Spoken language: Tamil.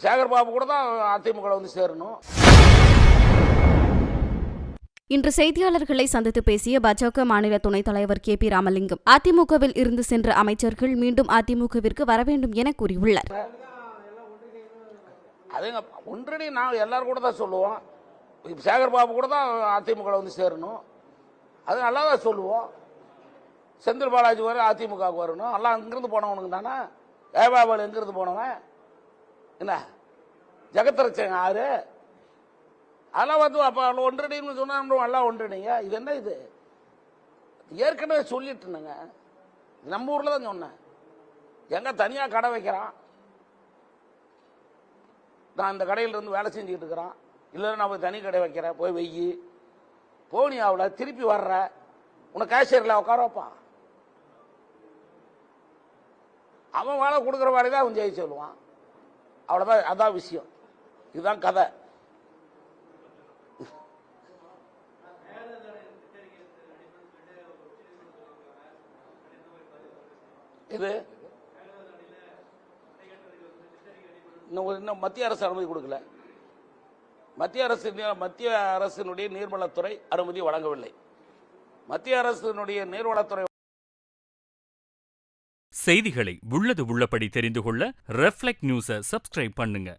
சேகர் பாபு கூட தான் அதிமுக வந்து சேரணும். இன்று செய்தியாளர்களை சந்தித்து பேசிய பாஜக மாநில துணைத் தலைவர் கே.பி. ராமலிங்கம், அதிமுகவில் இருந்து சென்ற அமைச்சர்கள் மீண்டும் அதிமுகவிற்கு வர வேண்டும் என கூறியுள்ளார். அதுங்க ஒன்றடி நான் எல்லாரும் கூட தான் சொல்லுவோம். சேகர் பாபு கூட தான் அதிமுக வந்து சேரணும். அது நல்லா தான் சொல்லுவோம். செந்தில் பாலாஜி வர அதிமுகவுக்கு வரணும். எல்லாம் இங்கிருந்து போனவனுங்க தானே. ஏபாபால் எங்கிருந்து போனவன் என்ன ஜெகத்ரட்சன் யாரு? அதெல்லாம் வந்து அப்போ ஒன்றடின்னு சொன்னா எல்லாம் ஒன்றடிங்க. இது என்ன இது? ஏற்கனவே சொல்லிட்டுனுங்க. நம்ம ஊரில் தான் சொன்னேன். எங்க தனியாக கடை வைக்கிறான், நான் இந்த கடையில் இருந்து வேலை செஞ்சுக்கிட்டு இருக்கிறான், இல்லை நான் போய் தனி கடை வைக்கிறேன், போய் வெய்யி போனி ஆகல, திருப்பி வர்ற உனக்கு கேஷியரில் உட்கார வைப்பான். அவன் வேலை கொடுக்குற வேலை தான் அவன் ஜெயிச்சு சொல்லுவான். அவ்வளோதான், அதான் விஷயம். இதுதான் கதை. இது இன்னும் மத்திய அரசு அனுமதி கொடுக்கல. மத்திய அரசினுடைய நீர்வளத்துறை அனுமதி வழங்கவில்லை. மத்திய அரசினுடைய நீர்வளத்துறை செய்திகளை உள்ளது உள்ளபடி தெரிந்து கொள்ள ரெஃப்ளெக்ட் நியூஸை சப்ஸ்கிரைப் பண்ணுங்க.